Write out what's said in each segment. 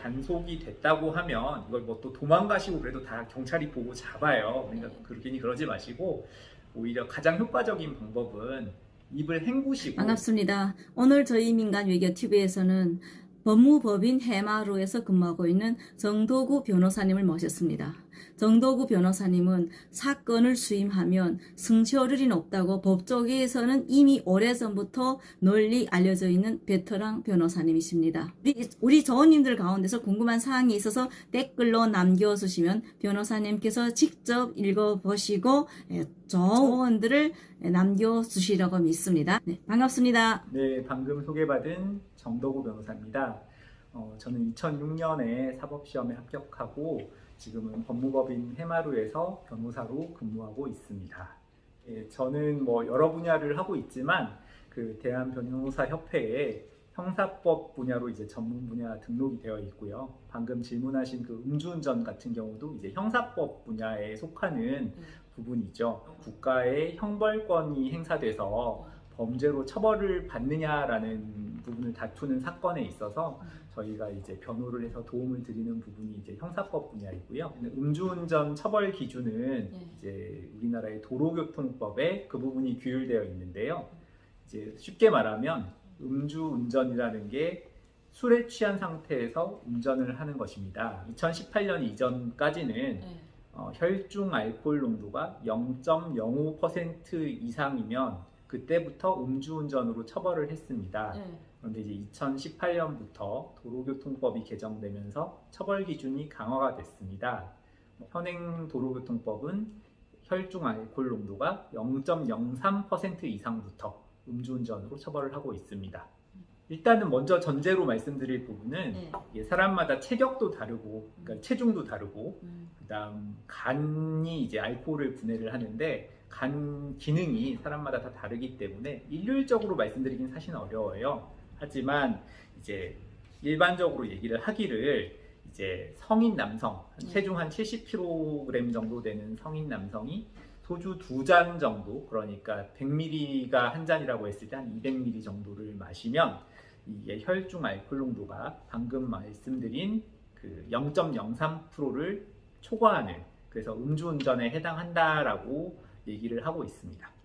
단속이 됐다고 하면 이걸 뭐 또 도망가시고 그래도 다 경찰이 보고 잡아요. 그러니까 괜히 그러지 마시고 오히려 가장 효과적인 방법은 입을 헹구시고. 반갑습니다. 오늘 저희 민간외교TV에서는 법무법인 해마루에서 근무하고 있는 정도구 변호사님을 모셨습니다. 정도구 변호사님은 사건을 수임하면 승소율이 높다고 법조계에서는 이미 오래전부터 널리 알려져 있는 베테랑 변호사님이십니다. 우리 조원님들 가운데서 궁금한 사항이 있어서 댓글로 남겨주시면 변호사님께서 직접 읽어보시고 조언들을 남겨주시라고 믿습니다. 네, 반갑습니다. 네, 방금 소개받은 정도구 변호사입니다. 저는 2006년에 사법시험에 합격하고 지금은 법무법인 해마루에서 변호사로 근무하고 있습니다. 예, 저는 뭐 여러 분야를 하고 있지만 그 대한변호사협회에 형사법 분야로 이제 전문 분야 등록이 되어 있고요. 방금 질문하신 그 음주운전 같은 경우도 이제 형사법 분야에 속하는 부분이죠. 국가의 형벌권이 행사돼서 범죄로 처벌을 받느냐라는 부분을 다투는 사건에 있어서 저희가 이제 변호를 해서 도움을 드리는 부분이 이제 형사법 분야이고요. 음주운전 처벌 기준은 이제 우리나라의 도로교통법에 그 부분이 규율되어 있는데요. 이제 쉽게 말하면 음주운전이라는 게 술에 취한 상태에서 운전을 하는 것입니다. 2018년 이전까지는 혈중 알코올 농도가 0.05% 이상이면 그때부터 음주운전으로 처벌을 했습니다. 그런데 이제 2018년부터 도로교통법이 개정되면서 처벌 기준이 강화가 됐습니다. 현행 도로교통법은 혈중 알코올 농도가 0.03% 이상부터 음주운전으로 처벌을 하고 있습니다. 일단은 먼저 전제로 말씀드릴 부분은 사람마다 체격도 다르고, 그러니까 체중도 다르고, 그다음 간이 이제 알코올을 분해를 하는데 간 기능이 사람마다 다 다르기 때문에 일률적으로 말씀드리긴 사실은 어려워요. 하지만 이제 일반적으로 얘기를 하기를 이제 성인 남성, 체중 한 70kg 정도 되는 성인 남성이 소주 2잔 정도, 그러니까 100ml가 한 잔이라고 했을 때 한 200ml 정도를 마시면 이게 혈중 알코올 농도가 방금 말씀드린 그 0.03%를 초과하는, 그래서 음주운전에 해당한다라고 얘기를 하고 있습니다.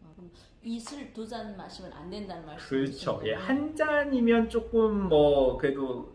이술 2잔 마시면 안 된다는 말씀이시죠? 그렇죠. 예, 한 잔이면 조금 뭐 그래도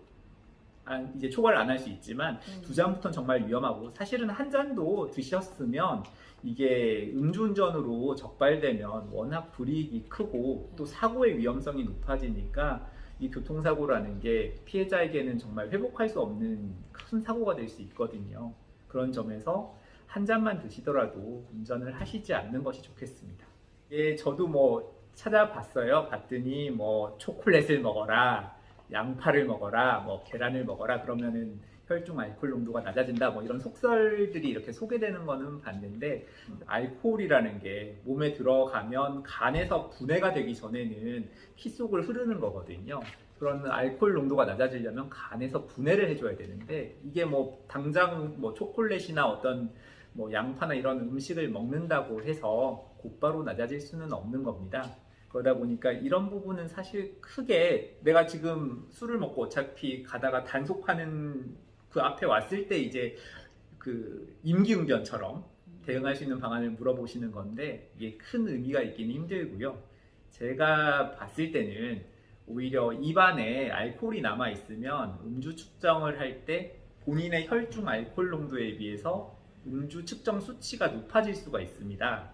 이제 초과를 안 할 수 있지만 2잔부터는 정말 위험하고, 사실은 한 잔도 드셨으면 이게 음주운전으로 적발되면 워낙 불이익이 크고 또 사고의 위험성이 높아지니까 이 교통사고라는 게 피해자에게는 정말 회복할 수 없는 큰 사고가 될 수 있거든요. 그런 점에서 한 잔만 드시더라도 운전을 하시지 않는 것이 좋겠습니다. 예, 저도 뭐 찾아봤어요. 봤더니 뭐 초콜릿을 먹어라, 양파를 먹어라, 뭐 계란을 먹어라, 그러면은 혈중 알코올 농도가 낮아진다, 뭐 이런 속설들이 이렇게 소개되는 거는 봤는데, 알코올이라는 게 몸에 들어가면 간에서 분해가 되기 전에는 피 속을 흐르는 거거든요. 그런 알코올 농도가 낮아지려면 간에서 분해를 해줘야 되는데, 이게 뭐 당장 뭐 초콜릿이나 어떤 뭐 양파나 이런 음식을 먹는다고 해서 곧바로 낮아질 수는 없는 겁니다. 그러다 보니까 이런 부분은 사실 크게 내가 지금 술을 먹고 어차피 가다가 단속하는 그 앞에 왔을 때 이제 그 임기응변처럼 대응할 수 있는 방안을 물어보시는 건데, 이게 큰 의미가 있기는 힘들고요. 제가 봤을 때는 오히려 입안에 알코올이 남아 있으면 음주 측정을 할 때 본인의 혈중 알코올 농도에 비해서 음주 측정 수치가 높아질 수가 있습니다.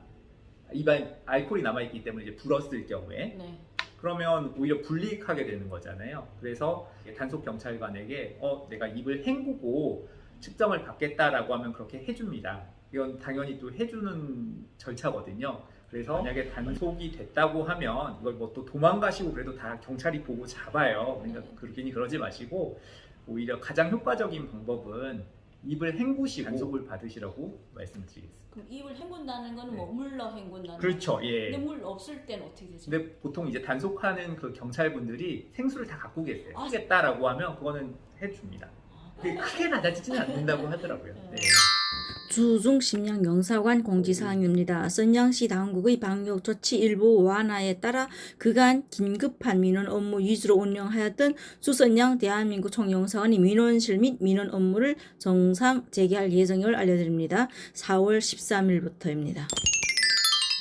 입안에 알코올이 남아있기 때문에 이제 불었을 경우에 그러면 오히려 불이익하게 되는 거잖아요. 그래서 단속 경찰관에게 내가 입을 헹구고 측정을 받겠다라고 하면 그렇게 해줍니다. 이건 당연히 또 해주는 절차거든요. 그래서 만약에 단속이 됐다고 하면 이걸 뭐 또 도망가시고 그래도 다 경찰이 보고 잡아요. 그러니까 괜히 그러지 마시고 오히려 가장 효과적인 방법은 입을 헹구시고 단속을 받으시라고 말씀드리겠습니다. 그럼 입을 헹군다는 건 뭐 물로 헹군다는? 그렇죠. 예. 근데 물 없을 때는 어떻게 되죠? 근데 보통 이제 단속하는 그 경찰분들이 생수를 다 갖고 계세요. 하겠다라고 하면 그거는 해줍니다. 근데 크게 낮아지지는 않는다고 하더라고요. 네. 주중 심양 영사관 공지사항입니다. 선양시 당국의 방역 조치 일부 완화에 따라 그간 긴급한 민원 업무 위주로 운영하였던 수선양 대한민국 총영사관이 민원실 및 민원 업무를 정상 재개할 예정임을 알려드립니다. 4월 13일부터입니다.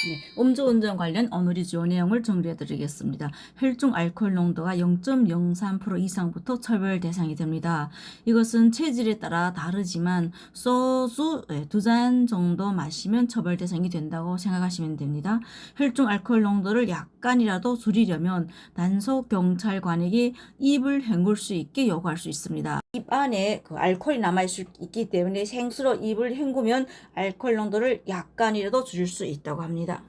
네, 음주운전 관련 오늘의 주요 내용을 정리해드리겠습니다. 혈중 알코올 농도가 0.03% 이상부터 처벌 대상이 됩니다. 이것은 체질에 따라 다르지만 소주 2잔 정도 마시면 처벌 대상이 된다고 생각하시면 됩니다. 혈중 알코올 농도를 약간이라도 줄이려면 단속 경찰관에게 입을 헹굴 수 있게 요구할 수 있습니다. 입 안에 그 알코올이 남아있기 때문에 생수로 입을 헹구면 알코올 농도를 약간이라도 줄일 수 있다고 합니다.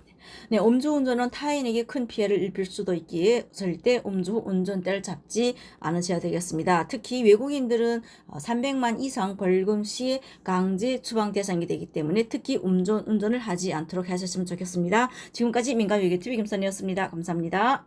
네, 음주운전은 타인에게 큰 피해를 입힐 수도 있기에 절대 음주 후 운전대를 잡지 않으셔야 되겠습니다. 특히 외국인들은 300만 이상 벌금 시 강제 추방 대상이 되기 때문에 특히 운전을 하지 않도록 하셨으면 좋겠습니다. 지금까지 민간외교TV 김선희였습니다. 감사합니다.